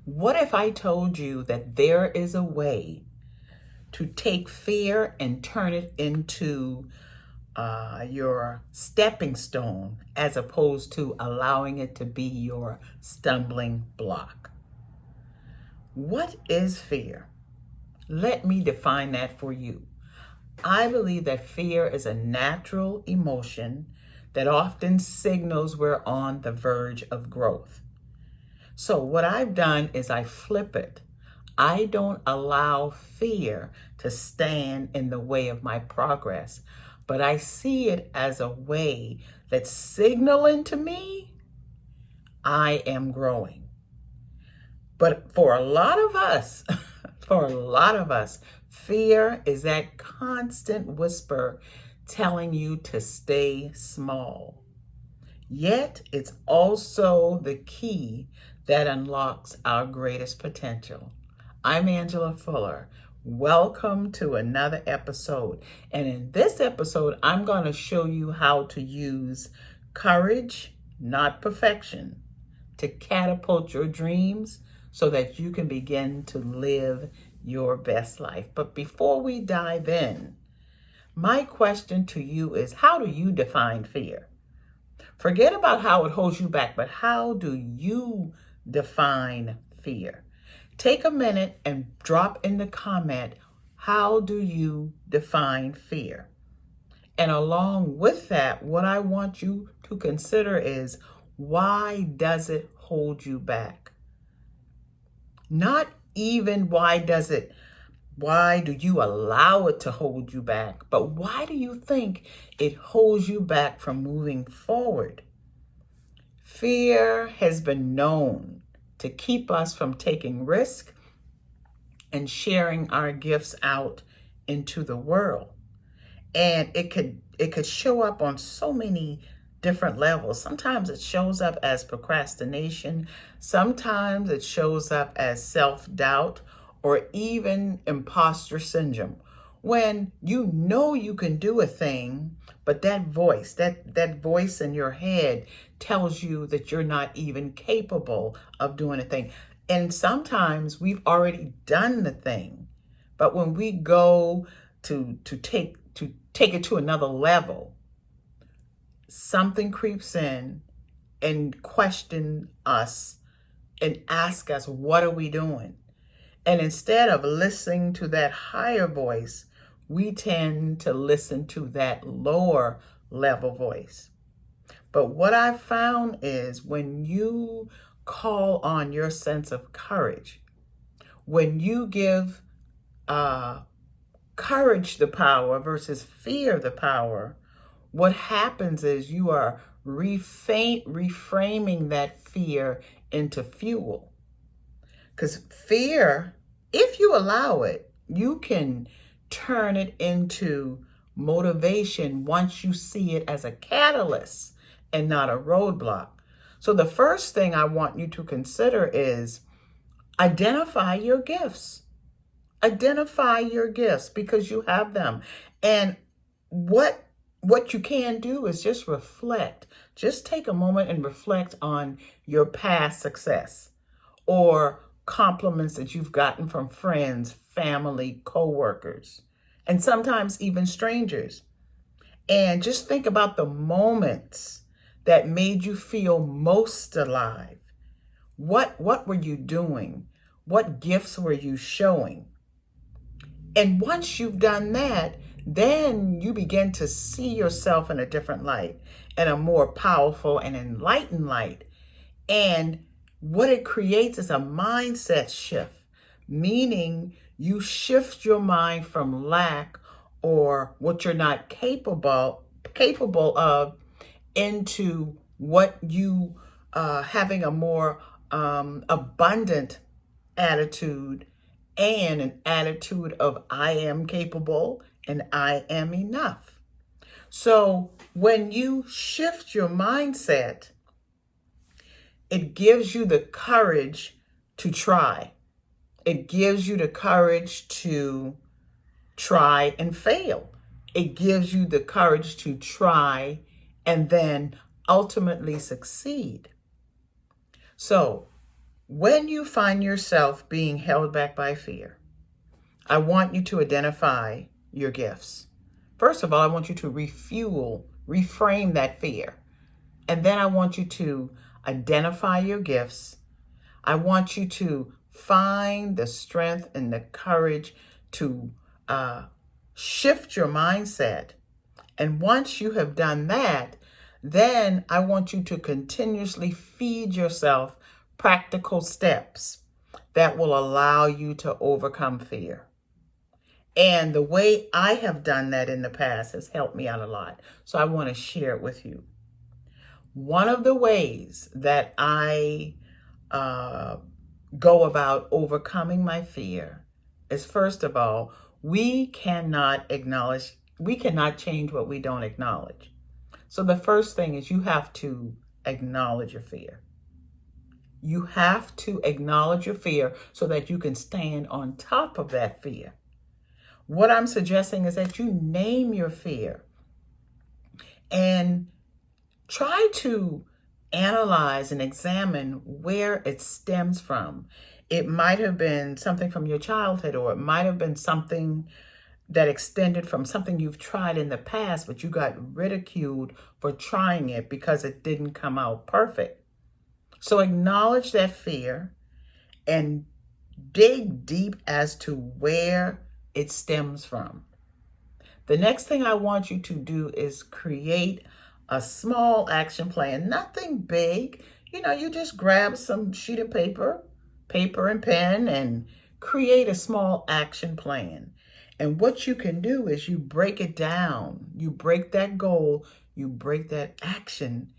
What if I told you that there is a way to take fear and turn it into your stepping stone as opposed to allowing it to be your stumbling block? What is fear? Let me define that for you. I believe that fear is a natural emotion that often signals we're on the verge of growth. So what I've done is I flip it. I don't allow fear to stand in the way of my progress, but I see it as a way that's signaling to me I am growing. But for a lot of us, fear is that constant whisper telling you to stay small. Yet it's also the key that unlocks our greatest potential. I'm Angela Fuller. Welcome to another episode. And in this episode, I'm going to show you how to use courage, not perfection, to catapult your dreams so that you can begin to live your best life. But before we dive in, my question to you is, how do you define fear? Forget about how it holds you back, but how do you define fear? Take a minute and drop in the comment, how do you define fear? And along with that, what I want you to consider is, why does it hold you back? Not even why do you allow it to hold you back, but why do you think it holds you back from moving forward? Fear has been known to keep us from taking risk and sharing our gifts out into the world. And it could show up on so many different levels. Sometimes it shows up as procrastination. Sometimes it shows up as self-doubt or even imposter syndrome. When you know you can do a thing, but that voice in your head tells you that you're not even capable of doing a thing. And sometimes we've already done the thing, but when we go to take it to another level, something creeps in and question us and ask us, what are we doing? And instead of listening to that higher voice, we tend to listen to that lower level voice. But what I've found is, when you call on your sense of courage, when you give courage the power versus fear the power, what happens is you are reframing that fear into fuel. Because fear, if you allow it, you can turn it into motivation once you see it as a catalyst and not a roadblock. So the first thing I want you to consider is identify your gifts. Identify your gifts because you have them. And what you can do is just reflect. Just take a moment and reflect on your past success or compliments that you've gotten from friends, family, coworkers, and sometimes even strangers. And just think about the moments that made you feel most alive. What were you doing? What gifts were you showing? And once you've done that, then you begin to see yourself in a different light, in a more powerful and enlightened light. And what it creates is a mindset shift, meaning you shift your mind from lack or what you're not capable of into what you having a more abundant attitude, and an attitude of I am capable and I am enough. So when you shift your mindset, it gives you the courage to try. It gives you the courage to try and fail. It gives you the courage to try and then ultimately succeed. So When you find yourself being held back by fear, I want you to identify your gifts. First of all, I want you to reframe that fear. And then I want you to identify your gifts. I want you to find the strength and the courage to shift your mindset. And once you have done that, then I want you to continuously feed yourself practical steps that will allow you to overcome fear. And the way I have done that in the past has helped me out a lot. So I want to share it with you. One of the ways that I go about overcoming my fear is, first of all, we cannot change what we don't acknowledge. So the first thing is you have to acknowledge your fear. You have to acknowledge your fear so that you can stand on top of that fear. What I'm suggesting is that you name your fear and try to analyze and examine where it stems from. It might have been something from your childhood, or it might have been something that extended from something you've tried in the past, but you got ridiculed for trying it because it didn't come out perfect. So acknowledge that fear and dig deep as to where it stems from. The next thing I want you to do is create a small action plan, nothing big. You just grab some sheet of paper and pen, and create a small action plan. And what you can do is you break it down. You break that goal, you break that action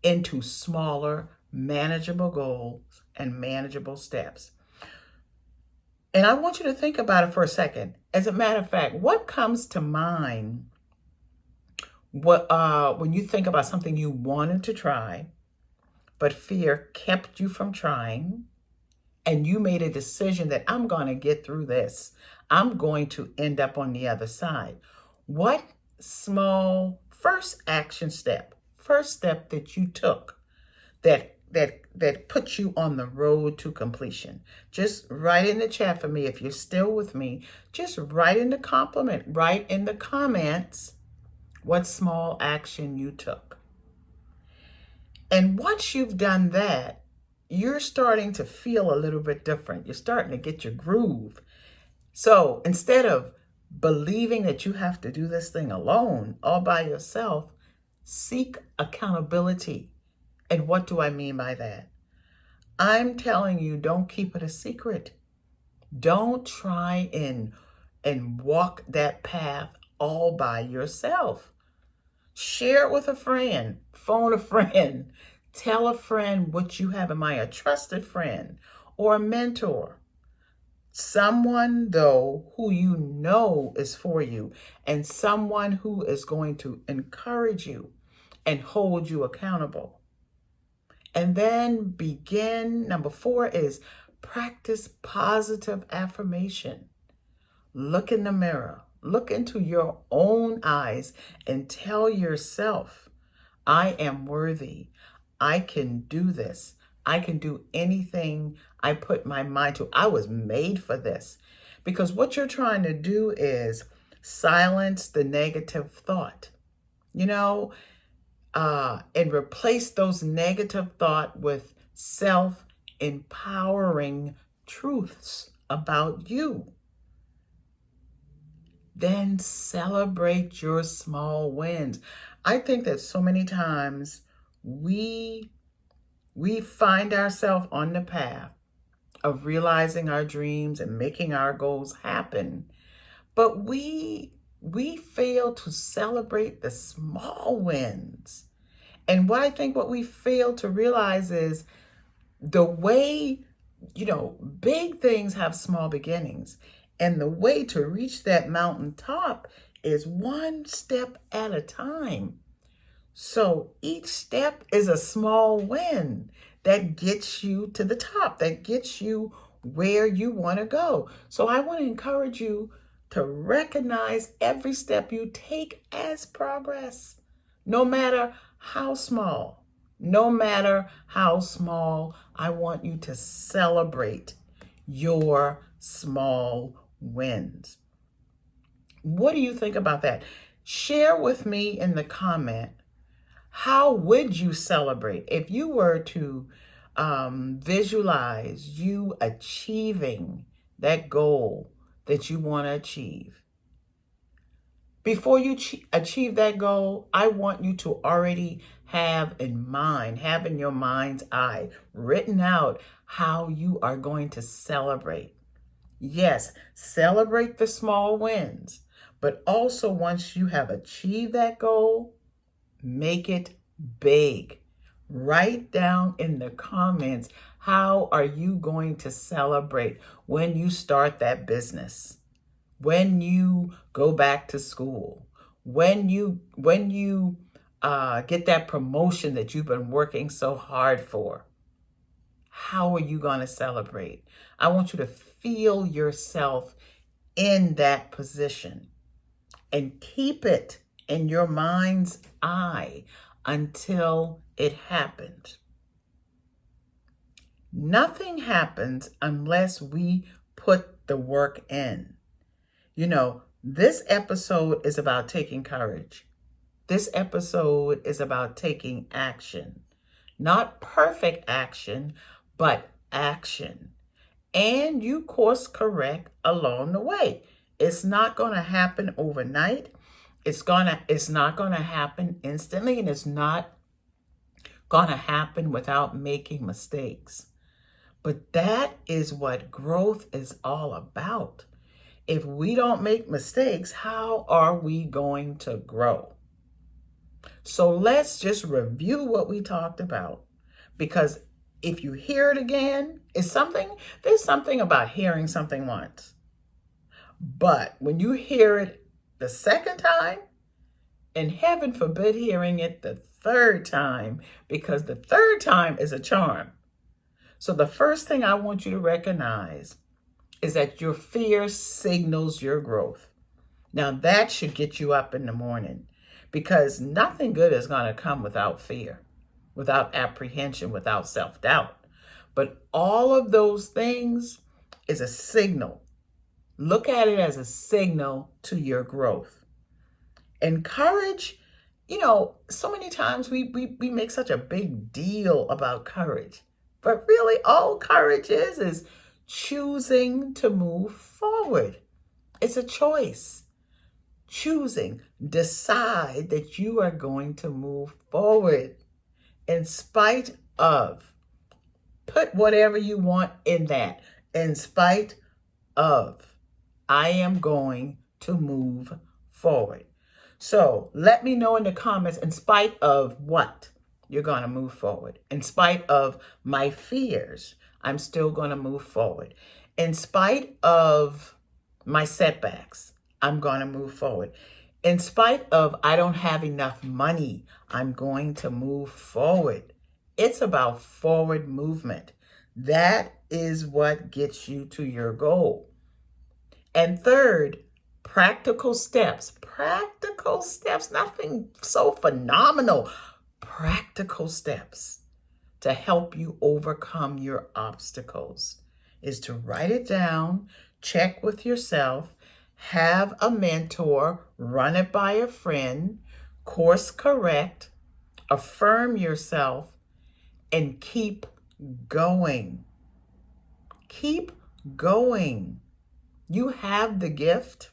into smaller, manageable goals and manageable steps. And I want you to think about it for a second. As a matter of fact, what comes to mind when you think about something you wanted to try, but fear kept you from trying, and you made a decision that I'm going to get through this. I'm going to end up on the other side. What small first step that you took that put you on the road to completion? Just write in the chat for me if you're still with me. Just write in the comments what small action you took. And once you've done that, you're starting to feel a little bit different. You're starting to get your groove. So instead of believing that you have to do this thing alone, all by yourself, seek accountability. And what do I mean by that? I'm telling you, don't keep it a secret. Don't try and walk that path all by yourself. Share it with a friend, phone a friend, tell a friend what you have in mind, a trusted friend or a mentor. Someone, though, who you know is for you, and someone who is going to encourage you and hold you accountable. And then number 4 is practice positive affirmation. Look in the mirror. Look into your own eyes and tell yourself, I am worthy. I can do this. I can do anything I put my mind to. I was made for this. Because what you're trying to do is silence the negative thought, and replace those negative thoughts with self-empowering truths about you. Then celebrate your small wins. I think that so many times we find ourselves on the path of realizing our dreams and making our goals happen, but we fail to celebrate the small wins. And what we fail to realize is the way, big things have small beginnings. And the way to reach that mountaintop is one step at a time. So each step is a small win that gets you to the top, that gets you where you want to go. So I want to encourage you to recognize every step you take as progress, no matter how small. No matter how small, I want you to celebrate your small wins. What do you think about that? Share with me in the comment, how would you celebrate if you were to visualize you achieving that goal that you want to achieve? Before you achieve that goal, I want you to already have in mind, have in your mind's eye, written out how you are going to celebrate. Yes, celebrate the small wins, but also once you have achieved that goal, make it big. Write down in the comments, how are you going to celebrate when you start that business? When you go back to school, when you get that promotion that you've been working so hard for, how are you going to celebrate? I want you to feel yourself in that position and keep it in your mind's eye until it happens. Nothing happens unless we put the work in. You know, this episode is about taking courage. This episode is about taking action. Not perfect action, but action. And you course correct along the way. It's not going to happen overnight. It's not going to happen instantly, and it's not going to happen without making mistakes. But that is what growth is all about. If we don't make mistakes, how are we going to grow? So let's just review what we talked about, because if you hear it again, there's something about hearing something once. But when you hear it the second time, and heaven forbid hearing it the third time, because the third time is a charm. So the first thing I want you to recognize is that your fear signals your growth. Now that should get you up in the morning, because nothing good is going to come without fear, without apprehension, without self-doubt. But all of those things is a signal. Look at it as a signal to your growth. And courage, so many times we make such a big deal about courage. But really all courage is choosing to move forward. It's a choice. Choosing, decide that you are going to move forward in spite of. Put whatever you want in that. In spite of. I am going to move forward. So let me know in the comments, in spite of what you're going to move forward. In spite of my fears, I'm still going to move forward. In spite of my setbacks, I'm going to move forward. In spite of I don't have enough money, I'm going to move forward. It's about forward movement. That is what gets you to your goal. And third, practical steps. Practical steps, nothing so phenomenal. Practical steps to help you overcome your obstacles is to write it down, check with yourself, have a mentor, run it by a friend, course correct, affirm yourself, and keep going. Keep going. You have the gift.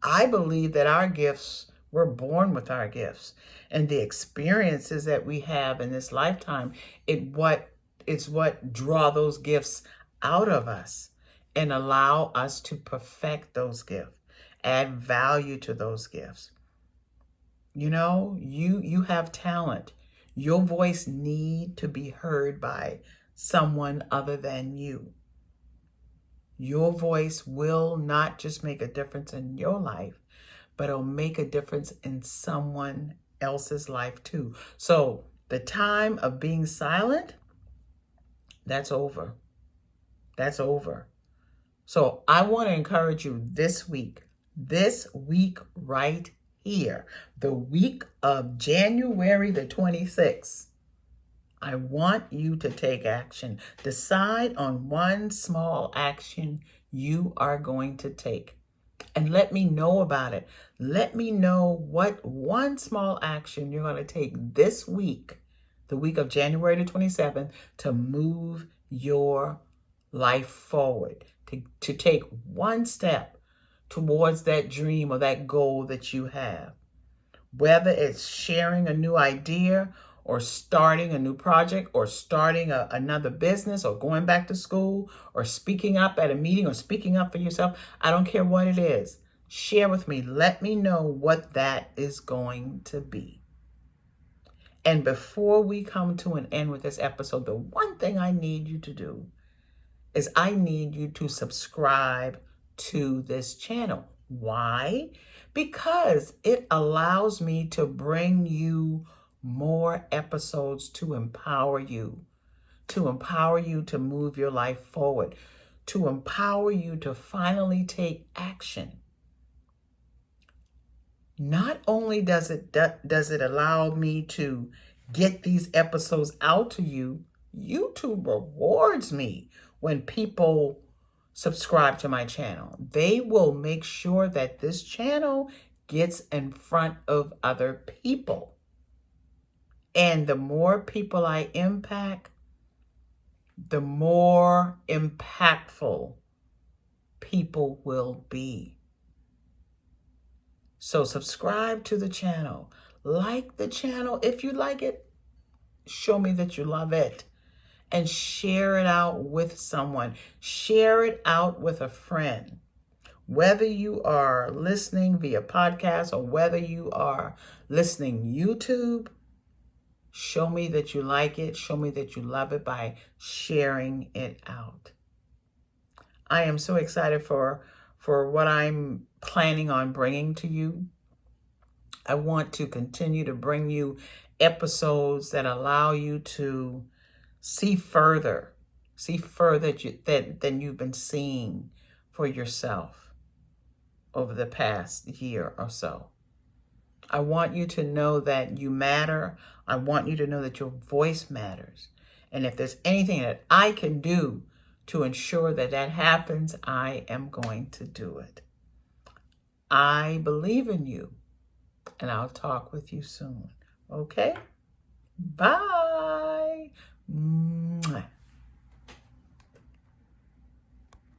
I believe that our gifts, we're born with our gifts, and the experiences that we have in this lifetime, it's what draw those gifts out of us and allow us to perfect those gifts, add value to those gifts. You have talent. Your voice need to be heard by someone other than you. Your voice will not just make a difference in your life, but it'll make a difference in someone else's life too. So the time of being silent, that's over. That's over. So I want to encourage you this week right here, the week of January the 26th. I want you to take action. Decide on one small action you are going to take. And let me know about it. Let me know what one small action you're going to take this week, the week of January the 27th, to move your life forward, to take one step towards that dream or that goal that you have. Whether it's sharing a new idea or starting a new project or starting another business or going back to school or speaking up at a meeting or speaking up for yourself, I don't care what it is. Share with me. Let me know what that is going to be. And before we come to an end with this episode, the one thing I need you to do is I need you to subscribe to this channel. Why? Because it allows me to bring you more episodes to empower you to move your life forward, to empower you to finally take action. Not only does it allow me to get these episodes out to you, YouTube rewards me when people subscribe to my channel. They will make sure that this channel gets in front of other people. And the more people I impact, the more impactful people will be. So subscribe to the channel. Like the channel. If you like it, show me that you love it. And share it out with someone. Share it out with a friend. Whether you are listening via podcast or whether you are listening YouTube, show me that you like it. Show me that you love it by sharing it out. I am so excited for what I'm planning on bringing to you. I want to continue to bring you episodes that allow you to see further than you've been seeing for yourself over the past year or so. I want you to know that you matter. I want you to know that your voice matters. And if there's anything that I can do to ensure that that happens, I am going to do it. I believe in you, and I'll talk with you soon. Okay? Bye.